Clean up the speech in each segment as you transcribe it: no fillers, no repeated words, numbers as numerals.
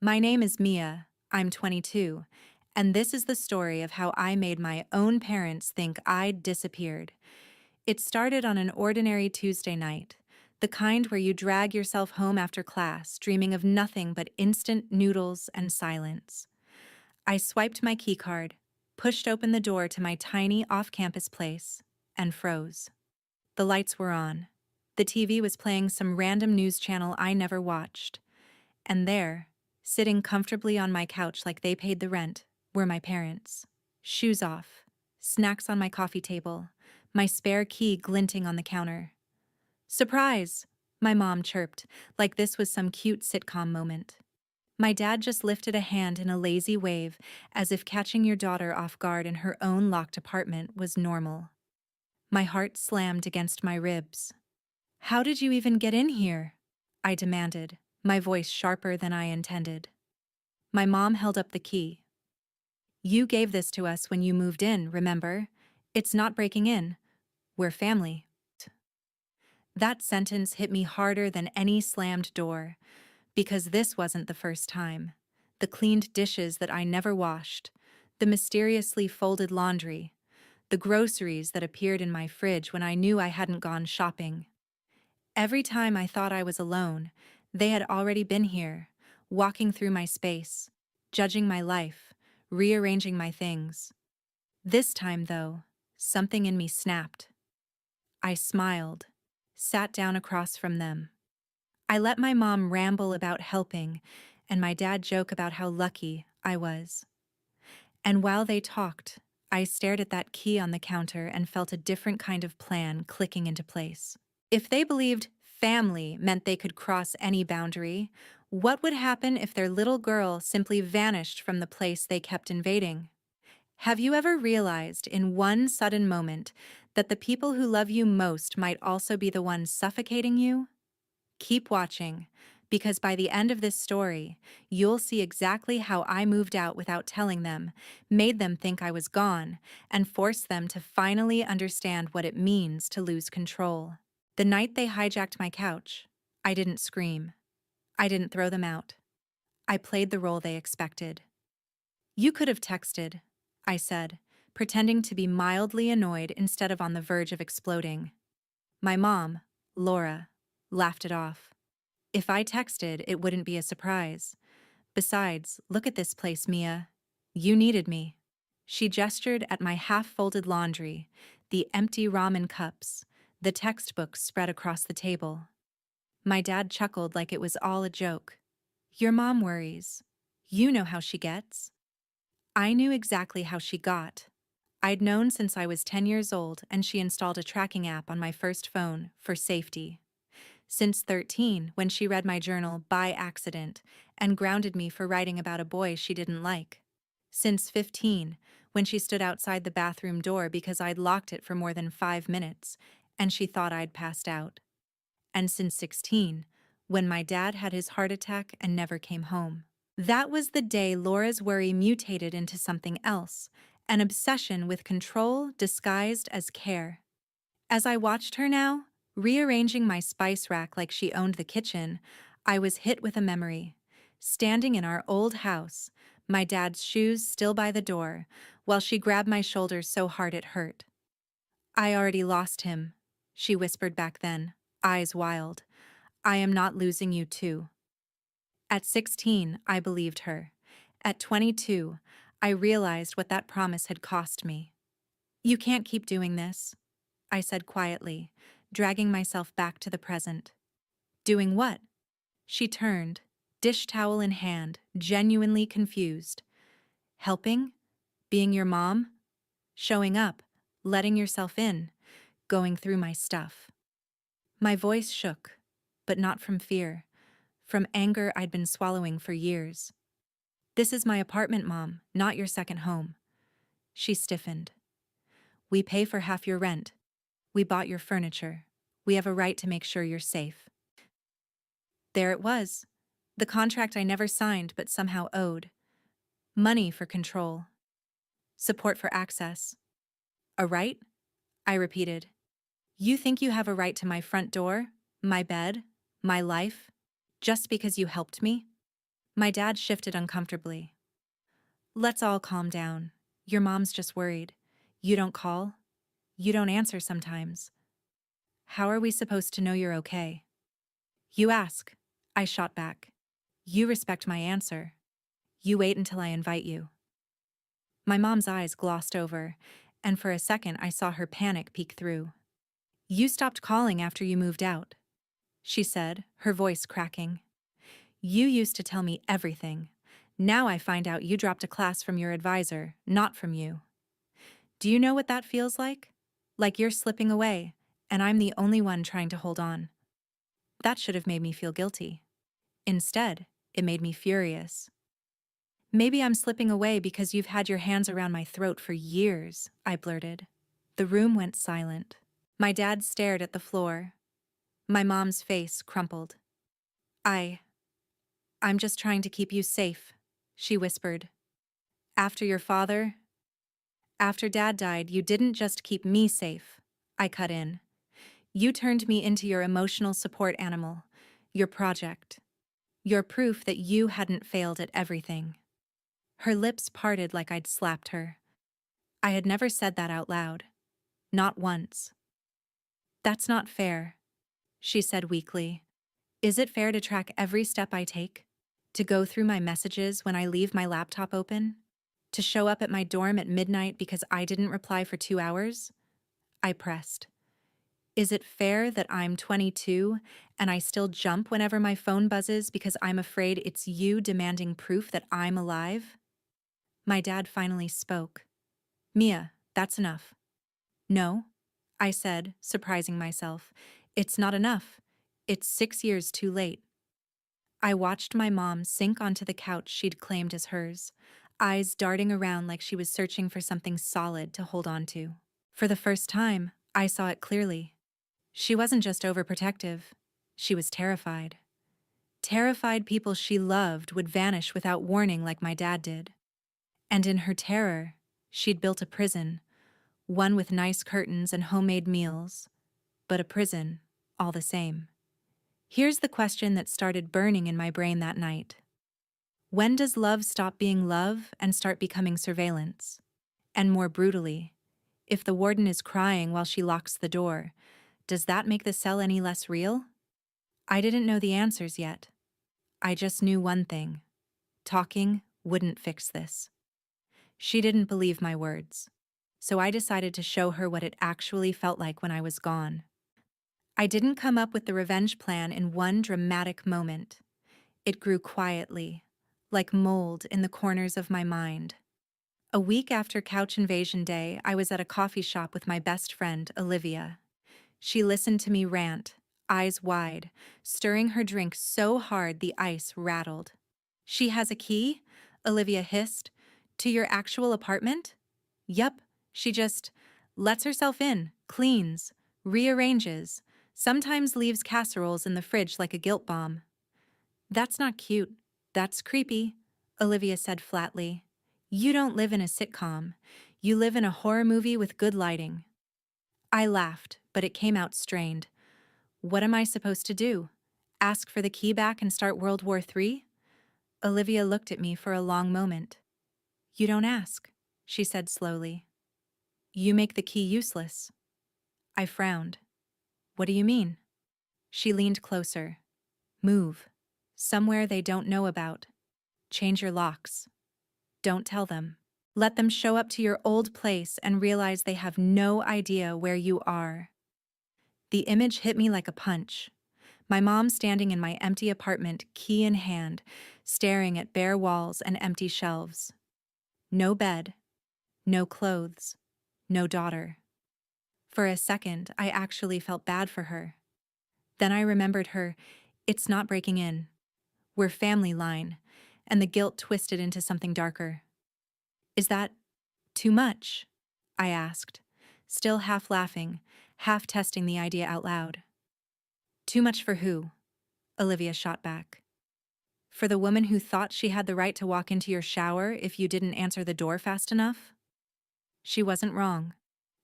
My name is Mia, I'm 22, and this is the story of how I made my own parents think I'd disappeared. It started on an ordinary Tuesday night, the kind where you drag yourself home after class, dreaming of nothing but instant noodles and silence. I swiped my keycard, pushed open the door to my tiny off-campus place, and froze. The lights were on. The TV was playing some random news channel I never watched. And there, sitting comfortably on my couch like they paid the rent, were my parents. Shoes off, snacks on my coffee table, my spare key glinting on the counter. "Surprise!" my mom chirped, like this was some cute sitcom moment. My dad just lifted a hand in a lazy wave, as if catching your daughter off guard in her own locked apartment was normal. My heart slammed against my ribs. "How did you even get in here?" I demanded, my voice sharper than I intended. My mom held up the key. "You gave this to us when you moved in, remember? It's not breaking in. We're family." That sentence hit me harder than any slammed door, because this wasn't the first time. The cleaned dishes that I never washed, the mysteriously folded laundry, the groceries that appeared in my fridge when I knew I hadn't gone shopping. Every time I thought I was alone, they had already been here, walking through my space, judging my life, rearranging my things. This time, though, something in me snapped. I smiled, sat down across from them. I let my mom ramble about helping, and my dad joke about how lucky I was. And while they talked, I stared at that key on the counter and felt a different kind of plan clicking into place. If they believed family meant they could cross any boundary, what would happen if their little girl simply vanished from the place they kept invading? Have you ever realized in one sudden moment that the people who love you most might also be the ones suffocating you? Keep watching, because by the end of this story, you'll see exactly how I moved out without telling them, made them think I was gone, and forced them to finally understand what it means to lose control. The night they hijacked my couch, I didn't scream. I didn't throw them out. I played the role they expected. "You could have texted," I said, pretending to be mildly annoyed instead of on the verge of exploding. My mom, Laura, laughed it off. "If I texted, it wouldn't be a surprise. Besides, look at this place, Mia. You needed me." She gestured at my half-folded laundry, the empty ramen cups, the textbooks spread across the table. My dad chuckled like it was all a joke. "Your mom worries. You know how she gets." I knew exactly how she got. I'd known since I was 10 years old, and she installed a tracking app on my first phone for safety. Since 13, when she read my journal by accident and grounded me for writing about a boy she didn't like. Since 15, when she stood outside the bathroom door because I'd locked it for more than 5 minutes, and she thought I'd passed out. And since 16, when my dad had his heart attack and never came home. That was the day Laura's worry mutated into something else, an obsession with control disguised as care. As I watched her now, rearranging my spice rack like she owned the kitchen, I was hit with a memory. Standing in our old house, my dad's shoes still by the door, while she grabbed my shoulder so hard it hurt. "I already lost him," she whispered back then, eyes wild. "I am not losing you too." At 16, I believed her. At 22, I realized what that promise had cost me. "You can't keep doing this," I said quietly, dragging myself back to the present. "Doing what?" She turned, dish towel in hand, genuinely confused. "Helping? Being your mom? Showing up? Letting yourself in? Going through my stuff?" My voice shook, but not from fear, from anger I'd been swallowing for years. "This is my apartment, Mom, not your second home." She stiffened. "We pay for half your rent. We bought your furniture. We have a right to make sure you're safe." There it was, the contract I never signed but somehow owed. Money for control. Support for access. "A right?" I repeated. "You think you have a right to my front door, my bed, my life, just because you helped me?" My dad shifted uncomfortably. Let's all calm down. Your mom's just worried. You don't call. You don't answer sometimes. How are we supposed to know you're okay? You ask. I shot back. You respect my answer. You wait until I invite you. My mom's eyes glossed over, and for a second I saw her panic peek through. You stopped calling after you moved out, she said, her voice cracking. You used to tell me everything. Now I find out you dropped a class from your advisor, not from you. Do you know what that feels like? Like you're slipping away, and I'm the only one trying to hold on. That should have made me feel guilty. Instead, it made me furious. Maybe I'm slipping away because you've had your hands around my throat for years, I blurted. The room went silent. My dad stared at the floor. My mom's face crumpled. I'm just trying to keep you safe, she whispered. After your father, after Dad died, you didn't just keep me safe, I cut in. You turned me into your emotional support animal, your project, your proof that you hadn't failed at everything. Her lips parted like I'd slapped her. I had never said that out loud. Not once. That's not fair, she said weakly. Is it fair to track every step I take? To go through my messages when I leave my laptop open? To show up at my dorm at midnight because I didn't reply for 2 hours? I pressed. Is it fair that I'm 22 and I still jump whenever my phone buzzes because I'm afraid it's you demanding proof that I'm alive? My dad finally spoke. Mia, that's enough. No, I said, surprising myself. It's not enough. It's 6 years too late. I watched my mom sink onto the couch she'd claimed as hers, eyes darting around like she was searching for something solid to hold on to. For the first time, I saw it clearly. She wasn't just overprotective. She was terrified. Terrified people she loved would vanish without warning like my dad did. And in her terror, she'd built a prison, one with nice curtains and homemade meals, but a prison, all the same. Here's the question that started burning in my brain that night. When does love stop being love and start becoming surveillance? And more brutally, if the warden is crying while she locks the door, does that make the cell any less real? I didn't know the answers yet. I just knew one thing. Talking wouldn't fix this. She didn't believe my words, so I decided to show her what it actually felt like when I was gone. I didn't come up with the revenge plan in one dramatic moment. It grew quietly, like mold in the corners of my mind. A week after Couch Invasion Day, I was at a coffee shop with my best friend, Olivia. She listened to me rant, eyes wide, stirring her drink so hard the ice rattled. She has a key? Olivia hissed. To your actual apartment? Yup, she just lets herself in, cleans, rearranges, sometimes leaves casseroles in the fridge like a guilt bomb. That's not cute. That's creepy, Olivia said flatly. You don't live in a sitcom. You live in a horror movie with good lighting. I laughed, but it came out strained. What am I supposed to do? Ask for the key back and start World War III? Olivia looked at me for a long moment. You don't ask, she said slowly. You make the key useless. I frowned. What do you mean? She leaned closer. Move. Somewhere they don't know about. Change your locks. Don't tell them. Let them show up to your old place and realize they have no idea where you are. The image hit me like a punch. My mom standing in my empty apartment, key in hand, staring at bare walls and empty shelves. No bed. No clothes. No daughter. For a second, I actually felt bad for her. Then I remembered her, "It's not breaking in. We're family" line, and the guilt twisted into something darker. Is that too much? I asked, still half laughing, half testing the idea out loud. Too much for who? Olivia shot back. For the woman who thought she had the right to walk into your shower if you didn't answer the door fast enough? She wasn't wrong.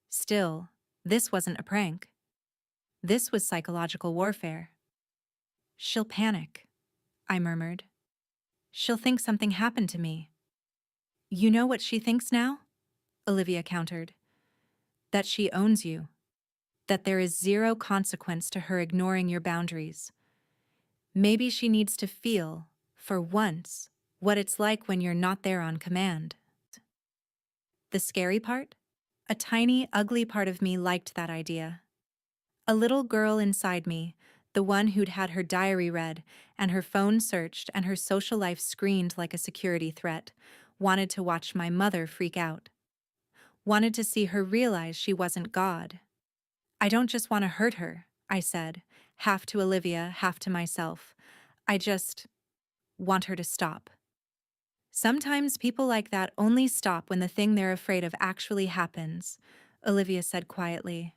Still, this wasn't a prank. This was psychological warfare. She'll panic, I murmured. She'll think something happened to me. You know what she thinks now? Olivia countered. That she owns you. That there is zero consequence to her ignoring your boundaries. Maybe she needs to feel, for once, what it's like when you're not there on command. The scary part? A tiny, ugly part of me liked that idea. A little girl inside me, the one who'd had her diary read, and her phone searched, and her social life screened like a security threat, wanted to watch my mother freak out. Wanted to see her realize she wasn't God. I don't just want to hurt her, I said, half to Olivia, half to myself. I just want her to stop. Sometimes people like that only stop when the thing they're afraid of actually happens, Olivia said quietly.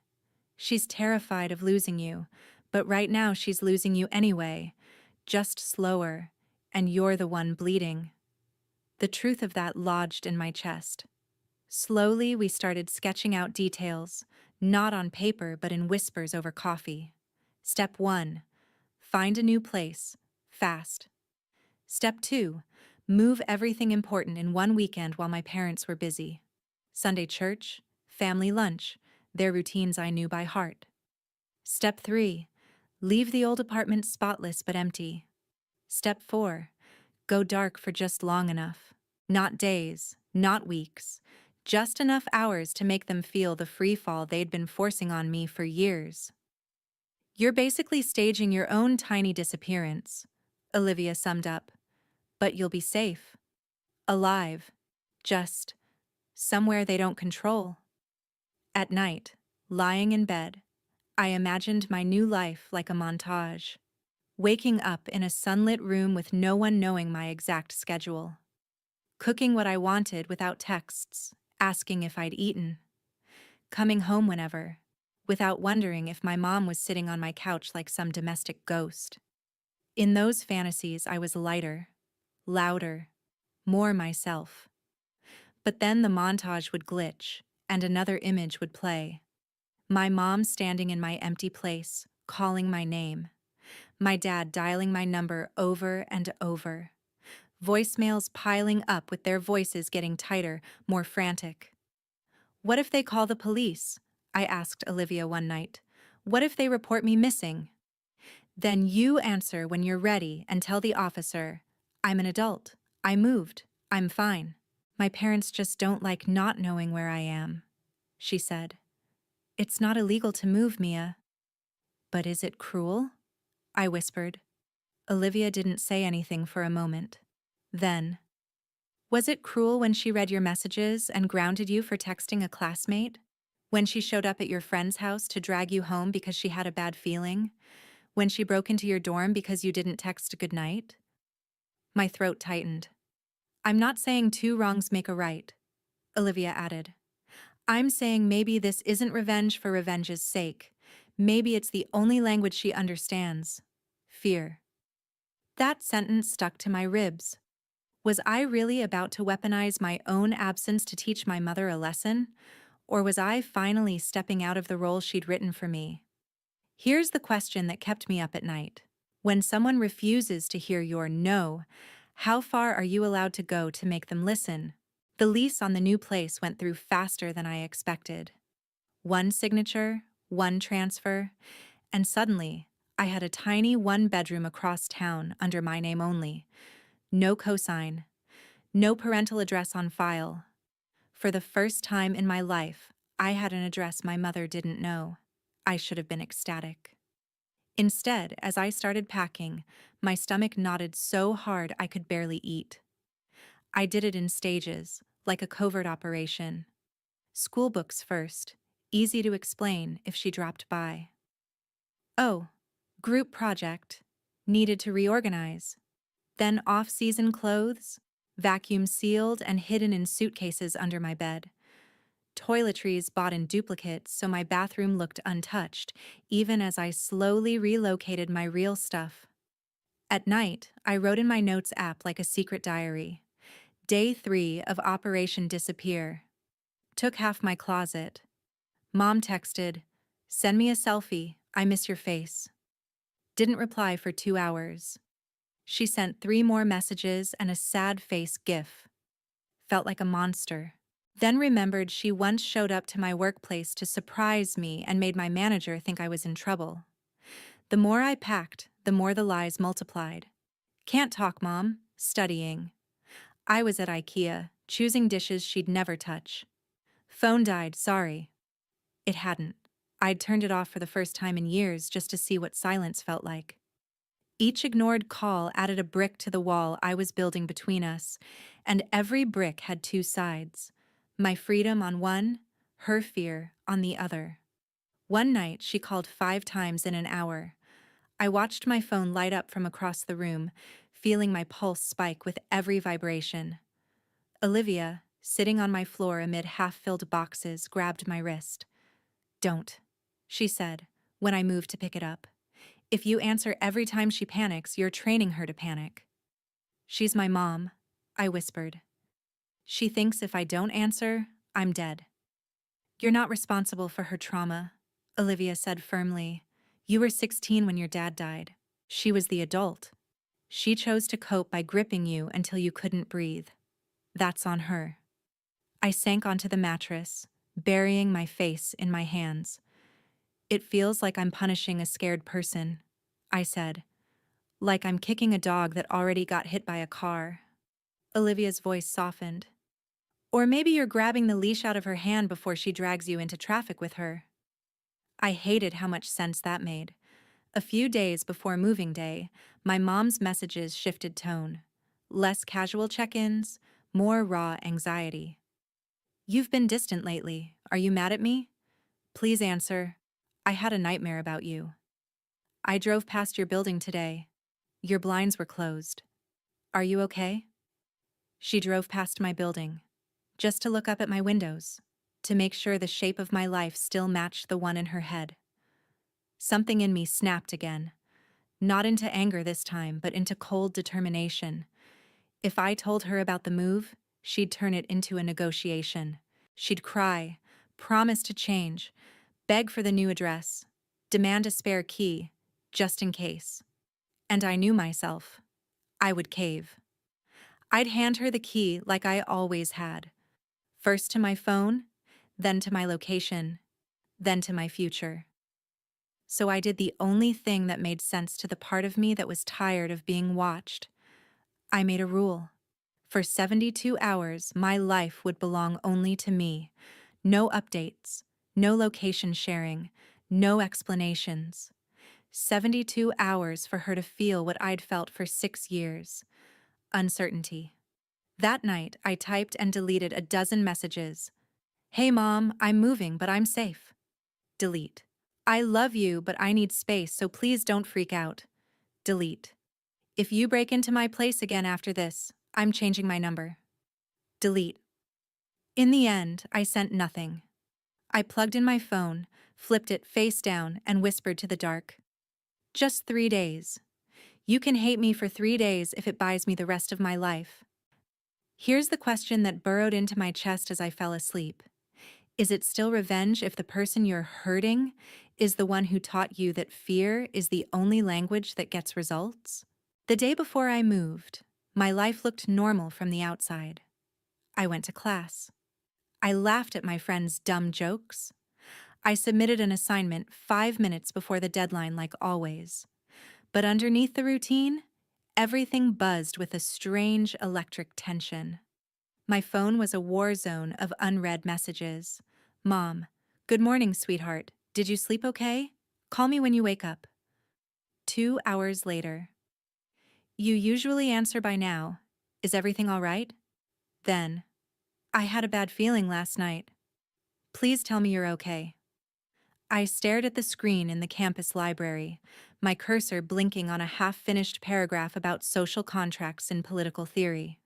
She's terrified of losing you, but right now she's losing you anyway, just slower, and you're the one bleeding. The truth of that lodged in my chest. Slowly, we started sketching out details, not on paper but in whispers over coffee. Step 1. Find a new place, fast. Step 2. Move everything important in one weekend while my parents were busy. Sunday church, family lunch, their routines I knew by heart. Step 3. Leave the old apartment spotless but empty. Step 4. Go dark for just long enough. Not days, not weeks. Just enough hours to make them feel the free fall they'd been forcing on me for years. You're basically staging your own tiny disappearance, Olivia summed up. But you'll be safe. Alive. Just somewhere they don't control. At night, lying in bed, I imagined my new life like a montage. Waking up in a sunlit room with no one knowing my exact schedule. Cooking what I wanted without texts, asking if I'd eaten. Coming home whenever, without wondering if my mom was sitting on my couch like some domestic ghost. In those fantasies, I was lighter, louder, more myself. But then the montage would glitch, and another image would play. My mom standing in my empty place, calling my name. My dad dialing my number over and over. Voicemails piling up with their voices getting tighter, more frantic. What if they call the police? I asked Olivia one night. What if they report me missing? Then you answer when you're ready and tell the officer, I'm an adult. I moved. I'm fine. My parents just don't like not knowing where I am, she said. It's not illegal to move, Mia. But is it cruel? I whispered. Olivia didn't say anything for a moment. Then, was it cruel when she read your messages and grounded you for texting a classmate? When she showed up at your friend's house to drag you home because she had a bad feeling? When she broke into your dorm because you didn't text goodnight? My throat tightened. I'm not saying two wrongs make a right, Olivia added. I'm saying maybe this isn't revenge for revenge's sake. Maybe it's the only language she understands. Fear. That sentence stuck to my ribs. Was I really about to weaponize my own absence to teach my mother a lesson? Or was I finally stepping out of the role she'd written for me? Here's the question that kept me up at night. When someone refuses to hear your no, how far are you allowed to go to make them listen? The lease on the new place went through faster than I expected. One signature, one transfer, and suddenly, I had a tiny one-bedroom across town under my name only. No cosign. No parental address on file. For the first time in my life, I had an address my mother didn't know. I should have been ecstatic. Instead, as I started packing, my stomach knotted so hard I could barely eat. I did it in stages, like a covert operation. School books first, easy to explain if she dropped by. Oh, group project, needed to reorganize. Then off-season clothes, vacuum sealed and hidden in suitcases under my bed. Toiletries bought in duplicate so my bathroom looked untouched, even as I slowly relocated my real stuff. At night, I wrote in my notes app like a secret diary. Day 3 of Operation Disappear. Took half my closet. Mom texted, "Send me a selfie, I miss your face." Didn't reply for 2 hours. She sent 3 more messages and a sad face gif. Felt like a monster. Then remembered she once showed up to my workplace to surprise me and made my manager think I was in trouble. The more I packed, the more the lies multiplied. Can't talk, Mom. Studying. I was at IKEA, choosing dishes she'd never touch. Phone died, sorry. It hadn't. I'd turned it off for the first time in years just to see what silence felt like. Each ignored call added a brick to the wall I was building between us, and every brick had 2 sides. My freedom on one, her fear on the other. One night, she called 5 times in an hour. I watched my phone light up from across the room, feeling my pulse spike with every vibration. Olivia, sitting on my floor amid half-filled boxes, grabbed my wrist. "Don't," she said, when I moved to pick it up. "If you answer every time she panics, you're training her to panic." "She's my mom," I whispered. "She thinks if I don't answer, I'm dead." "You're not responsible for her trauma," Olivia said firmly. "You were 16 when your dad died. She was the adult. She chose to cope by gripping you until you couldn't breathe. That's on her." I sank onto the mattress, burying my face in my hands. "It feels like I'm punishing a scared person," I said. "Like I'm kicking a dog that already got hit by a car." Olivia's voice softened. "Or maybe you're grabbing the leash out of her hand before she drags you into traffic with her." I hated how much sense that made. A few days before moving day, my mom's messages shifted tone. Less casual check-ins, more raw anxiety. "You've been distant lately. Are you mad at me? Please answer. I had a nightmare about you. I drove past your building today. Your blinds were closed. Are you okay?" She drove past my building, just to look up at my windows, to make sure the shape of my life still matched the one in her head. Something in me snapped again, not into anger this time, but into cold determination. If I told her about the move, she'd turn it into a negotiation. She'd cry, promise to change, beg for the new address, demand a spare key, just in case. And I knew myself. I would cave. I'd hand her the key like I always had. First to my phone, then to my location, then to my future. So I did the only thing that made sense to the part of me that was tired of being watched. I made a rule. For 72 hours, my life would belong only to me. No updates, no location sharing, no explanations. 72 hours for her to feel what I'd felt for 6 years. Uncertainty. That night, I typed and deleted a dozen messages. "Hey Mom, I'm moving, but I'm safe." Delete. "I love you, but I need space, so please don't freak out." Delete. "If you break into my place again after this, I'm changing my number." Delete. In the end, I sent nothing. I plugged in my phone, flipped it face down, and whispered to the dark. "Just 3 days. You can hate me for 3 days if it buys me the rest of my life." Here's the question that burrowed into my chest as I fell asleep. Is it still revenge if the person you're hurting is the one who taught you that fear is the only language that gets results? The day before I moved, my life looked normal from the outside. I went to class. I laughed at my friends' dumb jokes. I submitted an assignment 5 minutes before the deadline like always. But underneath the routine, everything buzzed with a strange electric tension. My phone was a war zone of unread messages. "Mom, good morning, sweetheart. Did you sleep okay? Call me when you wake up." 2 hours later. "You usually answer by now. Is everything all right?" Then, "I had a bad feeling last night. Please tell me you're okay." I stared at the screen in the campus library, my cursor blinking on a half-finished paragraph about social contracts in political theory.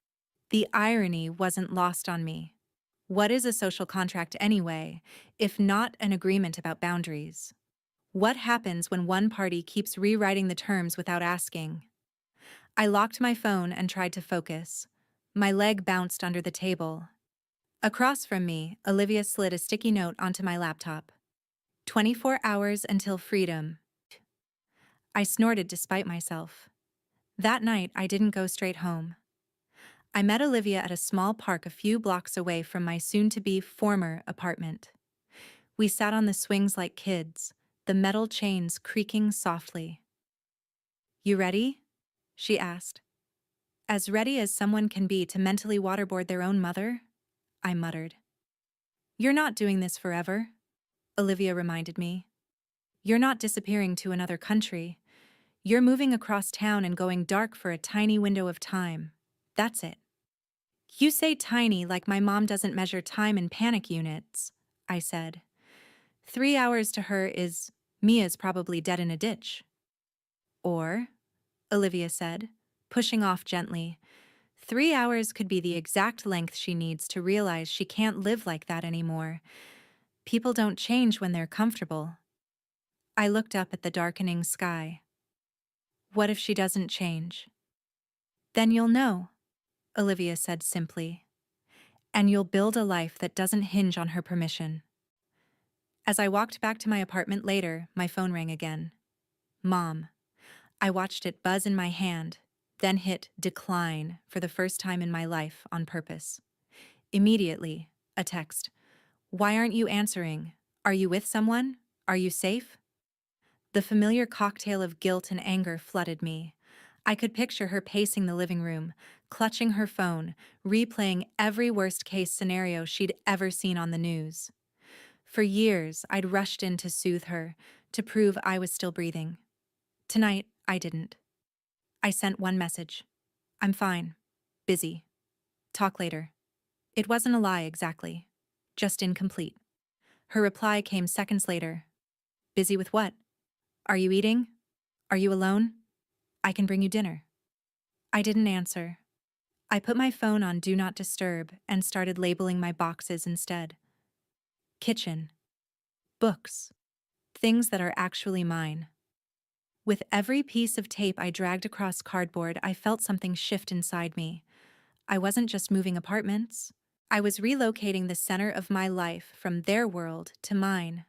The irony wasn't lost on me. What is a social contract anyway, if not an agreement about boundaries? What happens when one party keeps rewriting the terms without asking? I locked my phone and tried to focus. My leg bounced under the table. Across from me, Olivia slid a sticky note onto my laptop. 24 hours until freedom. I snorted despite myself. That night, I didn't go straight home. I met Olivia at a small park a few blocks away from my soon-to-be former apartment. We sat on the swings like kids, the metal chains creaking softly. "You ready?" she asked. "As ready as someone can be to mentally waterboard their own mother?" I muttered. "You're not doing this forever," Olivia reminded me. "You're not disappearing to another country. You're moving across town and going dark for a tiny window of time. That's it." "You say tiny like my mom doesn't measure time in panic units," I said. 3 hours to her is, Mia's probably dead in a ditch. Or, Olivia said, pushing off gently, 3 hours could be the exact length she needs to realize she can't live like that anymore. People don't change when they're comfortable. I looked up at the darkening sky. What if she doesn't change? Then you'll know, Olivia said simply. And you'll build a life that doesn't hinge on her permission. As I walked back to my apartment later, my phone rang again. Mom. I watched it buzz in my hand, then hit decline for the first time in my life on purpose. Immediately, a text. "Why aren't you answering? Are you with someone? Are you safe?" The familiar cocktail of guilt and anger flooded me. I could picture her pacing the living room, clutching her phone, replaying every worst-case scenario she'd ever seen on the news. For years, I'd rushed in to soothe her, to prove I was still breathing. Tonight, I didn't. I sent one message. "I'm fine. Busy. Talk later." It wasn't a lie exactly. Just incomplete. Her reply came seconds later. "Busy with what? Are you eating? Are you alone? I can bring you dinner." I didn't answer. I put my phone on Do Not Disturb and started labeling my boxes instead. Kitchen. Books. Things that are actually mine. With every piece of tape I dragged across cardboard, I felt something shift inside me. I wasn't just moving apartments. I was relocating the center of my life from their world to mine.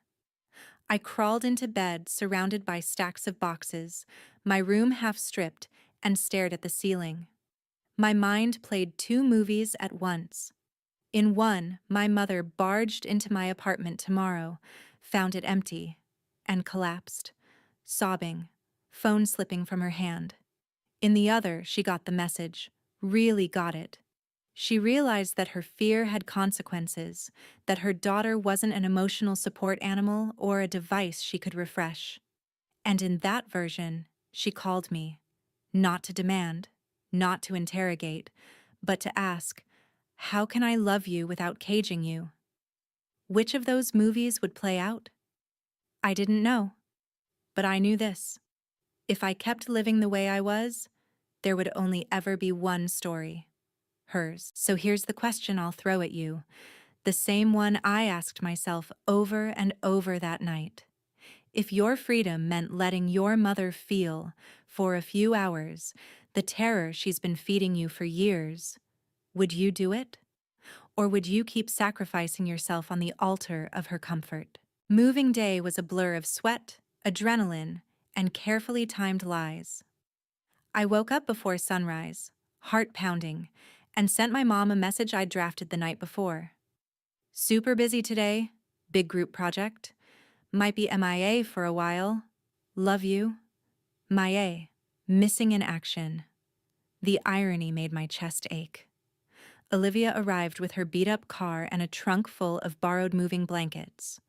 I crawled into bed, surrounded by stacks of boxes, my room half stripped, and stared at the ceiling. My mind played two movies at once. In one, my mother barged into my apartment tomorrow, found it empty, and collapsed, sobbing, phone slipping from her hand. In the other, she got the message, really got it. She realized that her fear had consequences, that her daughter wasn't an emotional support animal or a device she could refresh. And in that version, she called me, not to demand, not to interrogate, but to ask, "How can I love you without caging you?" Which of those movies would play out? I didn't know, but I knew this. If I kept living the way I was, there would only ever be one story. Hers. So here's the question I'll throw at you, the same one I asked myself over and over that night. If your freedom meant letting your mother feel, for a few hours, the terror she's been feeding you for years, would you do it? Or would you keep sacrificing yourself on the altar of her comfort? Moving day was a blur of sweat, adrenaline, and carefully timed lies. I woke up before sunrise, heart pounding, and sent my mom a message I'd drafted the night before. "Super busy today. Big group project. Might be MIA for a while. Love you. MIA. Missing in action." The irony made my chest ache. Olivia arrived with her beat-up car and a trunk full of borrowed moving blankets.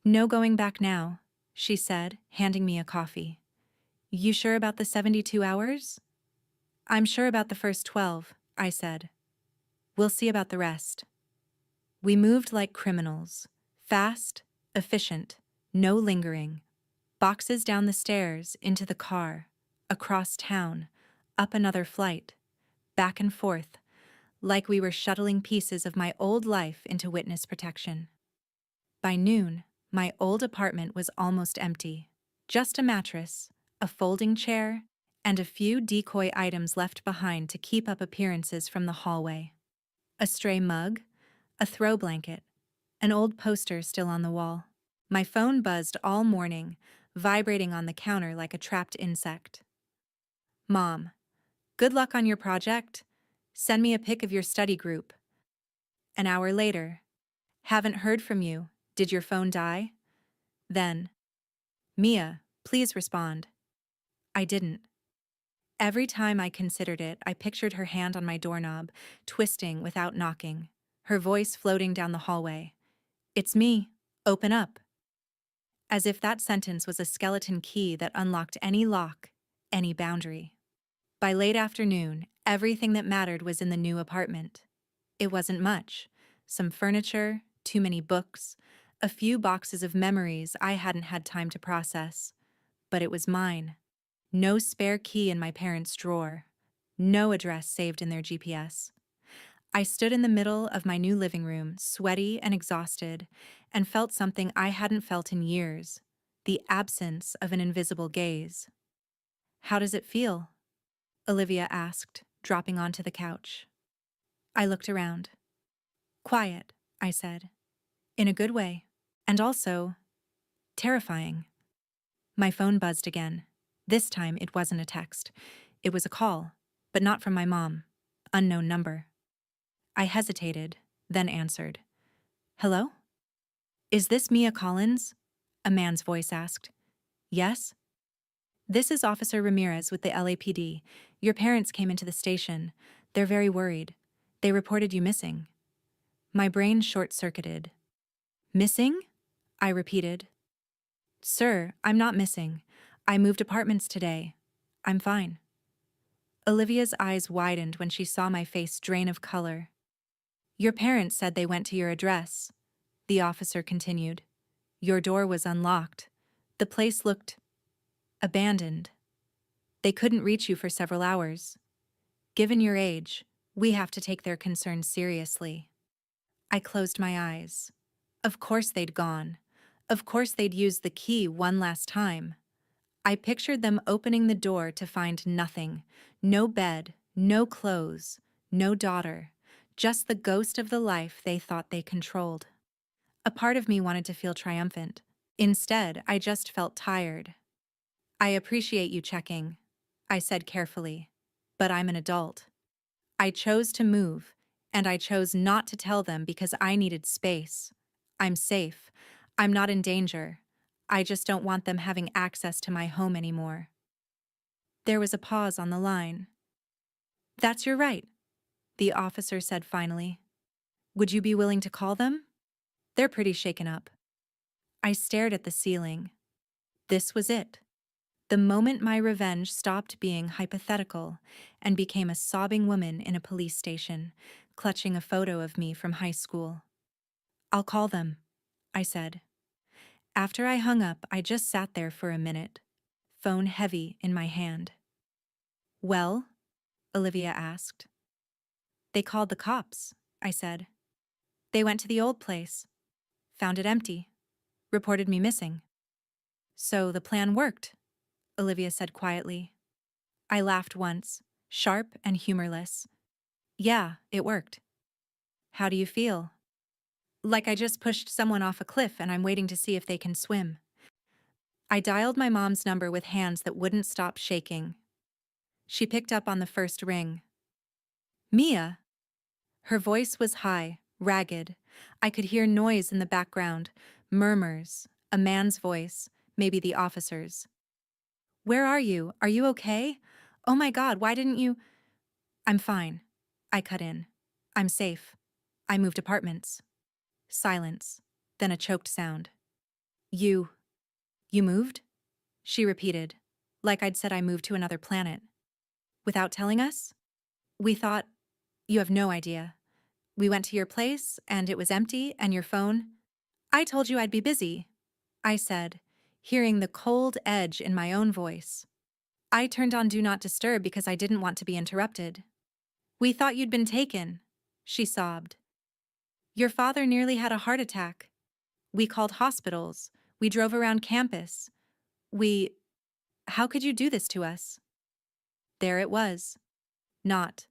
"No going back now," she said, handing me a coffee. "You sure about the 72 hours?" "I'm sure about the first 12, I said. "We'll see about the rest." We moved like criminals. Fast, efficient, no lingering. Boxes down the stairs, into the car, across town, up another flight, back and forth, like we were shuttling pieces of my old life into witness protection. By noon, my old apartment was almost empty. Just a mattress, a folding chair, and a few decoy items left behind to keep up appearances from the hallway. A stray mug, a throw blanket, an old poster still on the wall. My phone buzzed all morning, vibrating on the counter like a trapped insect. "Mom, Good luck on your project. Send me a pic of your study group. An hour later. Haven't heard from you. Did your phone die? Then. Mia, please respond. I didn't. Every time I considered it, I pictured her hand on my doorknob, twisting without knocking, her voice floating down the hallway. It's me. Open up. As if that sentence was a skeleton key that unlocked any lock, any boundary. By late afternoon, everything that mattered was in the new apartment. It wasn't much. Some furniture, too many books, a few boxes of memories I hadn't had time to process. But it was mine. No spare key in my parents' drawer. No address saved in their GPS. I stood in the middle of my new living room, sweaty and exhausted, and felt something I hadn't felt in years, the absence of an invisible gaze. How does it feel? Olivia asked, dropping onto the couch. I looked around. Quiet, I said. In a good way. And also, terrifying. My phone buzzed again. This time it wasn't a text. It was a call, but not from my mom. Unknown number. I hesitated, then answered. Hello? Is this Mia Collins? A man's voice asked. Yes? This is Officer Ramirez with the LAPD. Your parents came into the station. They're very worried. They reported you missing. My brain short-circuited. Missing? I repeated. Sir, I'm not missing. I moved apartments today. I'm fine. Olivia's eyes widened when she saw my face drain of color. Your parents said they went to your address. The officer continued. Your door was unlocked. The place looked abandoned. They couldn't reach you for several hours. Given your age, we have to take their concerns seriously. I closed my eyes. Of course they'd gone. Of course they'd used the key one last time. I pictured them opening the door to find nothing. No bed, no clothes, no daughter. Just the ghost of the life they thought they controlled. A part of me wanted to feel triumphant. Instead, I just felt tired. I appreciate you checking, I said carefully. But I'm an adult. I chose to move, and I chose not to tell them because I needed space. I'm safe. I'm not in danger. I just don't want them having access to my home anymore. There was a pause on the line. That's your right, the officer said finally. Would you be willing to call them? They're pretty shaken up. I stared at the ceiling. This was it. The moment my revenge stopped being hypothetical and became a sobbing woman in a police station, clutching a photo of me from high school. I'll call them, I said. After I hung up, I just sat there for a minute, phone heavy in my hand. Well? Olivia asked. They called the cops, I said. They went to the old place, found it empty, reported me missing. So the plan worked, Olivia said quietly. I laughed once, sharp and humorless. Yeah, it worked. How do you feel? Like I just pushed someone off a cliff and I'm waiting to see if they can swim. I dialed my mom's number with hands that wouldn't stop shaking. She picked up on the first ring. Mia? Her voice was high, ragged. I could hear noise in the background, murmurs, a man's voice, maybe the officer's. Where are you? Are you okay? Oh my God, why didn't you? I'm fine. I cut in. I'm safe. I moved apartments. Silence, then a choked sound. You moved? She repeated, like I'd said I moved to another planet. Without telling us? We thought, you have no idea. We went to your place, and it was empty, and your phone. I told you I'd be busy, I said, hearing the cold edge in my own voice. I turned on Do Not Disturb because I didn't want to be interrupted. We thought you'd been taken, she sobbed. Your father nearly had a heart attack. We called hospitals. We drove around campus. How could you do this to us? There it was. Not,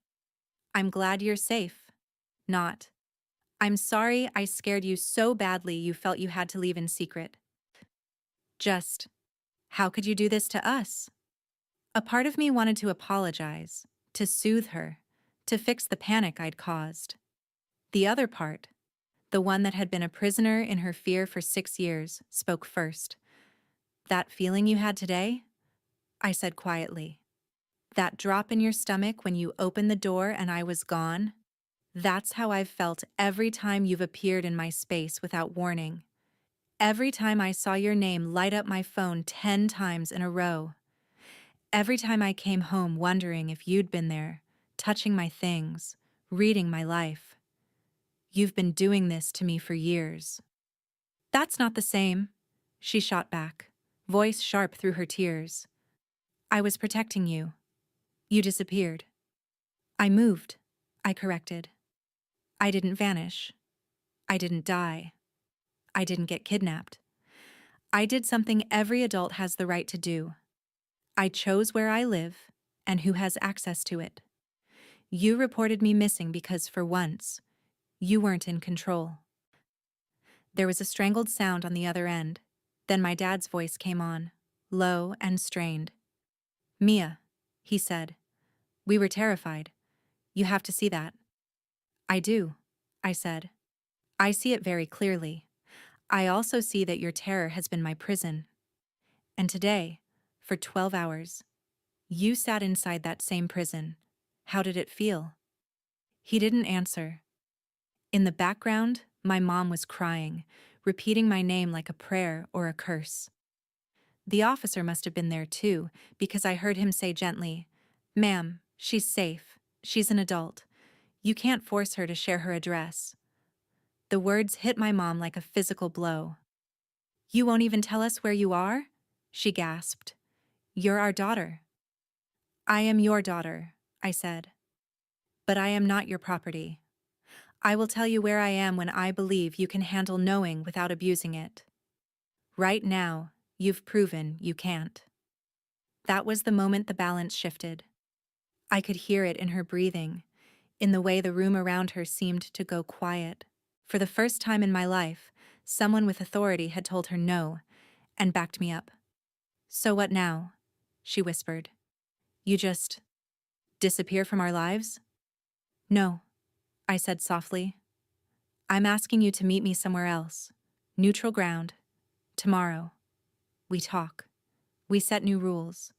I'm glad you're safe. Not, I'm sorry I scared you so badly you felt you had to leave in secret. Just, how could you do this to us? A part of me wanted to apologize, to soothe her, to fix the panic I'd caused. The other part, the one that had been a prisoner in her fear for 6 years, spoke first. That feeling you had today? I said quietly. That drop in your stomach when you opened the door and I was gone? That's how I've felt every time you've appeared in my space without warning. Every time I saw your name light up my phone 10 times in a row. Every time I came home wondering if you'd been there, touching my things, reading my life. You've been doing this to me for years. That's not the same, she shot back, voice sharp through her tears. I was protecting you. You disappeared. I moved, I corrected. I didn't vanish. I didn't die. I didn't get kidnapped. I did something every adult has the right to do. I chose where I live and who has access to it. You reported me missing because, for once, you weren't in control. There was a strangled sound on the other end. Then my dad's voice came on, low and strained. Mia, he said. We were terrified. You have to see that. I do, I said. I see it very clearly. I also see that your terror has been my prison. And today, for 12 hours, you sat inside that same prison. How did it feel? He didn't answer. In the background, my mom was crying, repeating my name like a prayer or a curse. The officer must have been there too, because I heard him say gently, Ma'am, she's safe. She's an adult. You can't force her to share her address. The words hit my mom like a physical blow. You won't even tell us where you are? She gasped. You're our daughter. I am your daughter, I said. But I am not your property. I will tell you where I am when I believe you can handle knowing without abusing it. Right now, you've proven you can't. That was the moment the balance shifted. I could hear it in her breathing, in the way the room around her seemed to go quiet. For the first time in my life, someone with authority had told her no, and backed me up. So what now? She whispered. You just disappear from our lives? No, I said softly. I'm asking you to meet me somewhere else. Neutral ground. Tomorrow. We talk. We set new rules.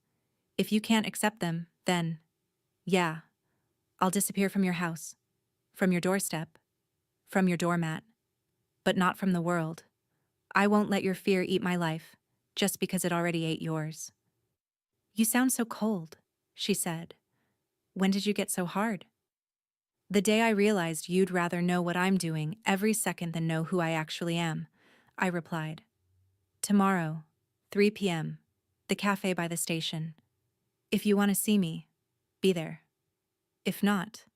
If you can't accept them, then, yeah, I'll disappear from your house, from your doorstep, from your doormat, but not from the world. I won't let your fear eat my life, just because it already ate yours. You sound so cold, she said. When did you get so hard? The day I realized you'd rather know what I'm doing every second than know who I actually am, I replied. Tomorrow, 3 p.m., the cafe by the station. If you want to see me, be there. If not,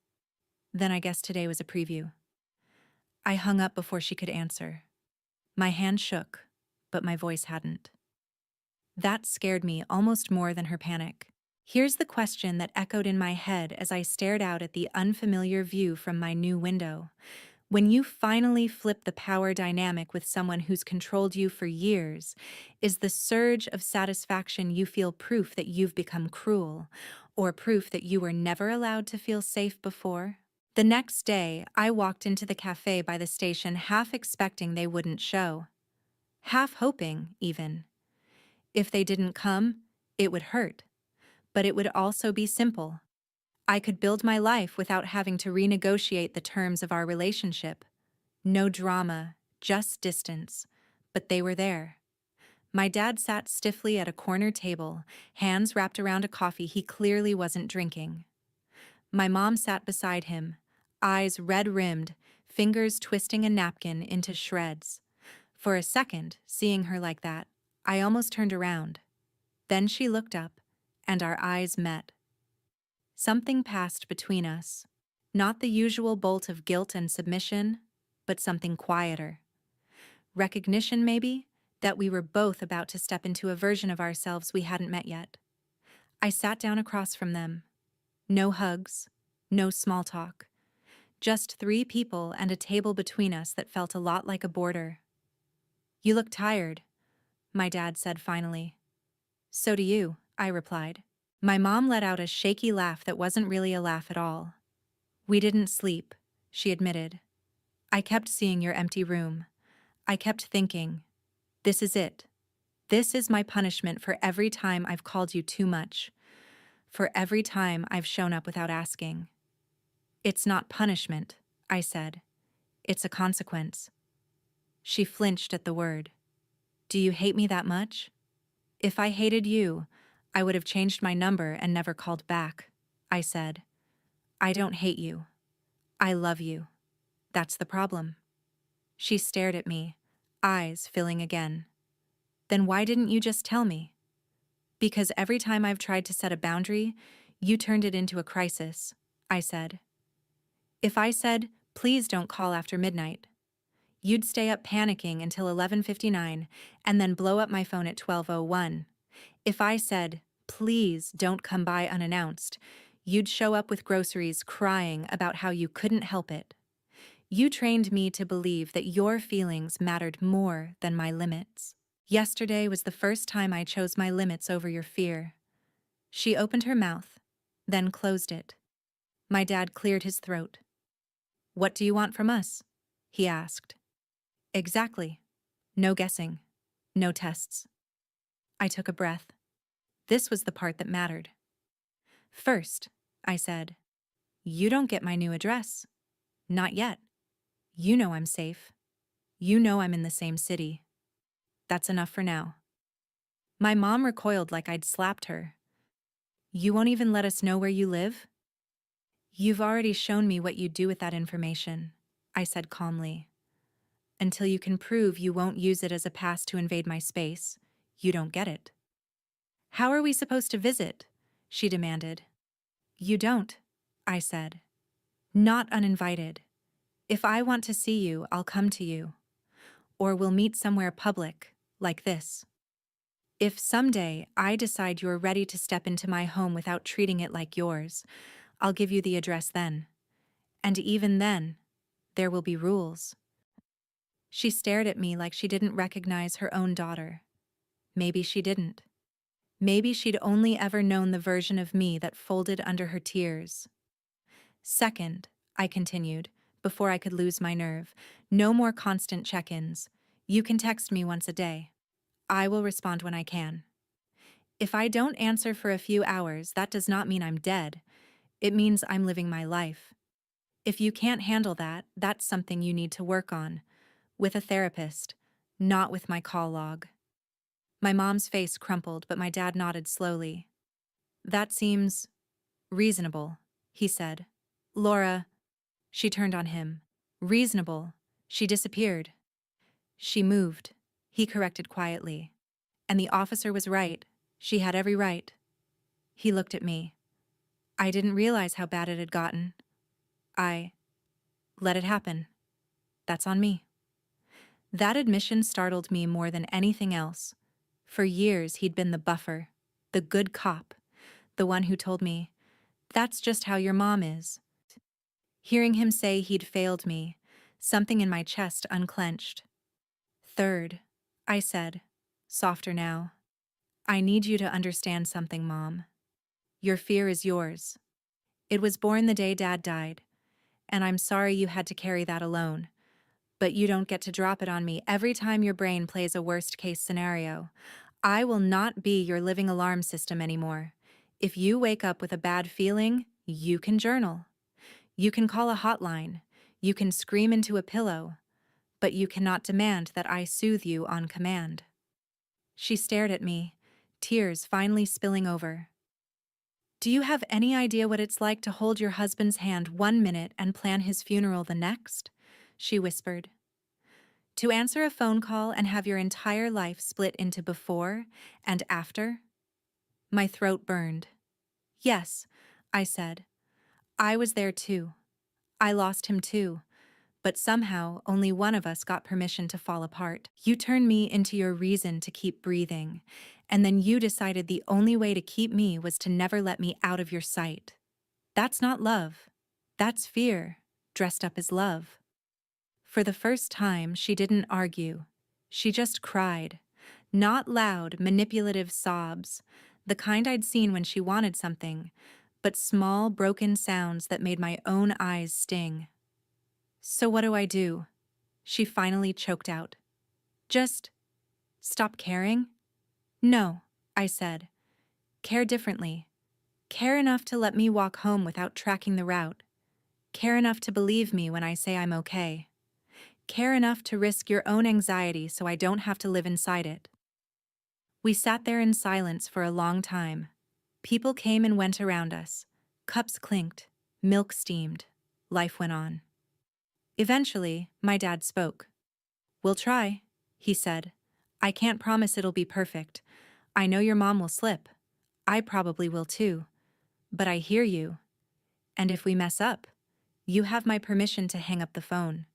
then I guess today was a preview. I hung up before she could answer. My hand shook, but my voice hadn't. That scared me almost more than her panic. Here's the question that echoed in my head as I stared out at the unfamiliar view from my new window. When you finally flip the power dynamic with someone who's controlled you for years, is the surge of satisfaction you feel proof that you've become cruel, or proof that you were never allowed to feel safe before? The next day, I walked into the cafe by the station half expecting they wouldn't show. Half hoping, even. If they didn't come, it would hurt. But it would also be simple. I could build my life without having to renegotiate the terms of our relationship. No drama, just distance. But they were there. My dad sat stiffly at a corner table, hands wrapped around a coffee he clearly wasn't drinking. My mom sat beside him, eyes red-rimmed, fingers twisting a napkin into shreds. For a second, seeing her like that, I almost turned around. Then she looked up, and our eyes met. Something passed between us. Not the usual bolt of guilt and submission, but something quieter. Recognition, maybe, that we were both about to step into a version of ourselves we hadn't met yet. I sat down across from them. No hugs, no small talk. Just 3 people and a table between us that felt a lot like a border. You look tired, my dad said finally. So do you, I replied. My mom let out a shaky laugh that wasn't really a laugh at all. We didn't sleep, she admitted. I kept seeing your empty room. I kept thinking, this is it. This is my punishment for every time I've called you too much, for every time I've shown up without asking. It's not punishment, I said. It's a consequence. She flinched at the word. Do you hate me that much? If I hated you, I would have changed my number and never called back, I said. I don't hate you. I love you. That's the problem. She stared at me, eyes filling again. Then why didn't you just tell me? Because every time I've tried to set a boundary, you turned it into a crisis, I said. If I said, please don't call after midnight, you'd stay up panicking until 11:59 and then blow up my phone at 12:01. If I said, please don't come by unannounced, you'd show up with groceries crying about how you couldn't help it. You trained me to believe that your feelings mattered more than my limits. Yesterday was the first time I chose my limits over your fear. She opened her mouth, then closed it. My dad cleared his throat. What do you want from us? He asked. Exactly. No guessing. No tests. I took a breath. This was the part that mattered. First, I said, you don't get my new address. Not yet. You know I'm safe. You know I'm in the same city. That's enough for now. My mom recoiled like I'd slapped her. You won't even let us know where you live? You've already shown me what you'd do with that information, I said calmly. Until you can prove you won't use it as a pass to invade my space, you don't get it. How are we supposed to visit? She demanded. You don't, I said. Not uninvited. If I want to see you, I'll come to you. Or we'll meet somewhere public, like this. If someday I decide you're ready to step into my home without treating it like yours, I'll give you the address then. And even then, there will be rules. She stared at me like she didn't recognize her own daughter. Maybe she didn't. Maybe she'd only ever known the version of me that folded under her tears. Second, I continued, before I could lose my nerve, no more constant check-ins. You can text me once a day. I will respond when I can. If I don't answer for a few hours, that does not mean I'm dead. It means I'm living my life. If you can't handle that, that's something you need to work on. With a therapist, not with my call log. My mom's face crumpled, but my dad nodded slowly. That seems reasonable, he said. Laura, she turned on him. Reasonable. She disappeared. She moved, he corrected quietly. And the officer was right. She had every right. He looked at me. I didn't realize how bad it had gotten. I let it happen. That's on me. That admission startled me more than anything else. For years, he'd been the buffer, the good cop, the one who told me, that's just how your mom is. Hearing him say he'd failed me, something in my chest unclenched. Third, I said, softer now, I need you to understand something, Mom. Your fear is yours. It was born the day Dad died, and I'm sorry you had to carry that alone. But you don't get to drop it on me every time your brain plays a worst-case scenario. I will not be your living alarm system anymore. If you wake up with a bad feeling, you can journal. You can call a hotline. You can scream into a pillow. But you cannot demand that I soothe you on command. She stared at me, tears finally spilling over. Do you have any idea what it's like to hold your husband's hand 1 minute and plan his funeral the next? She whispered. To answer a phone call and have your entire life split into before and after? My throat burned. Yes, I said. I was there too. I lost him too. But somehow only one of us got permission to fall apart. You turned me into your reason to keep breathing, and then you decided the only way to keep me was to never let me out of your sight. That's not love. That's fear, dressed up as love. For the first time, she didn't argue. She just cried. Not loud, manipulative sobs, the kind I'd seen when she wanted something, but small, broken sounds that made my own eyes sting. "So what do I do?" she finally choked out. "Just stop caring?" "No," I said. "Care differently. Care enough to let me walk home without tracking the route. Care enough to believe me when I say I'm okay. Care enough to risk your own anxiety so I don't have to live inside it." We sat there in silence for a long time. People came and went around us. Cups clinked. Milk steamed. Life went on. Eventually, my dad spoke. "We'll try," he said. "I can't promise it'll be perfect. I know your mom will slip. I probably will too. But I hear you. And if we mess up, you have my permission to hang up the phone,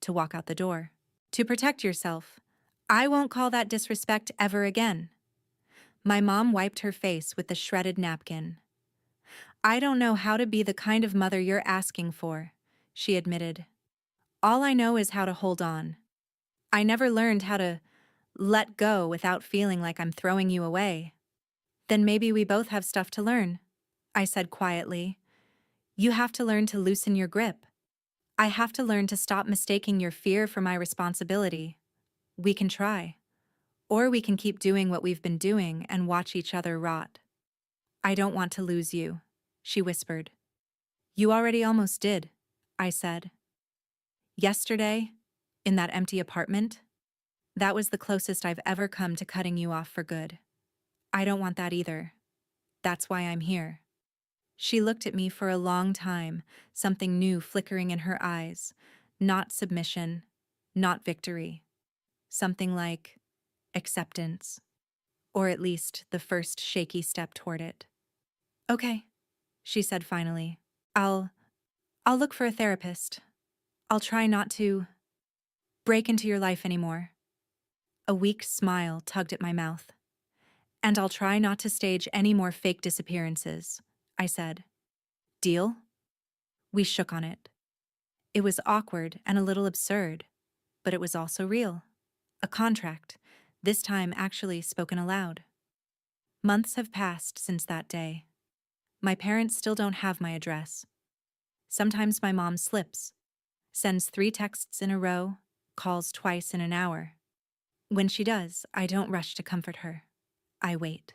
to walk out the door, to protect yourself. I won't call that disrespect ever again." My mom wiped her face with the shredded napkin. "I don't know how to be the kind of mother you're asking for," she admitted. "All I know is how to hold on. I never learned how to let go without feeling like I'm throwing you away." "Then maybe we both have stuff to learn," I said quietly. "You have to learn to loosen your grip. I have to learn to stop mistaking your fear for my responsibility. We can try. Or we can keep doing what we've been doing and watch each other rot." "I don't want to lose you," she whispered. "You already almost did," I said. "Yesterday, in that empty apartment, that was the closest I've ever come to cutting you off for good. I don't want that either. That's why I'm here." She looked at me for a long time, something new flickering in her eyes. Not submission, not victory. Something like acceptance, or at least the first shaky step toward it. "Okay," she said finally. I'll look for a therapist. I'll try not to break into your life anymore." A weak smile tugged at my mouth. "And I'll try not to stage any more fake disappearances," I said. "Deal?" We shook on it. It was awkward and a little absurd, but it was also real. A contract, this time actually spoken aloud. Months have passed since that day. My parents still don't have my address. Sometimes my mom slips, sends 3 texts in a row, calls twice in an hour. When she does, I don't rush to comfort her. I wait.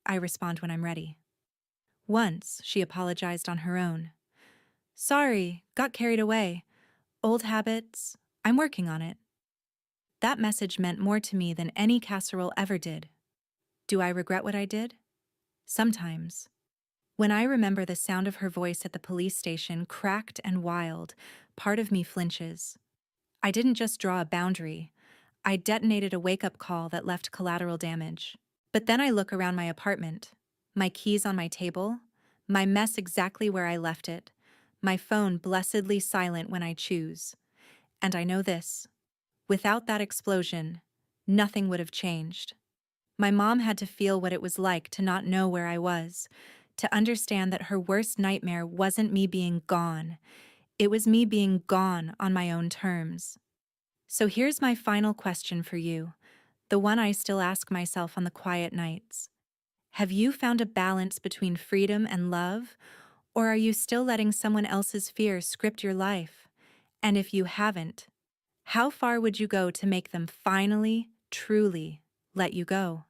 I respond when I'm ready. Once, she apologized on her own. "Sorry, got carried away. Old habits. I'm working on it." That message meant more to me than any casserole ever did. Do I regret what I did? Sometimes. When I remember the sound of her voice at the police station, cracked and wild, part of me flinches. I didn't just draw a boundary. I detonated a wake-up call that left collateral damage. But then I look around my apartment, my keys on my table, my mess exactly where I left it, my phone blessedly silent when I choose. And I know this: without that explosion, nothing would have changed. My mom had to feel what it was like to not know where I was, to understand that her worst nightmare wasn't me being gone. It was me being gone on my own terms. So here's my final question for you, the one I still ask myself on the quiet nights. Have you found a balance between freedom and love, or are you still letting someone else's fear script your life? And if you haven't, how far would you go to make them finally, truly let you go?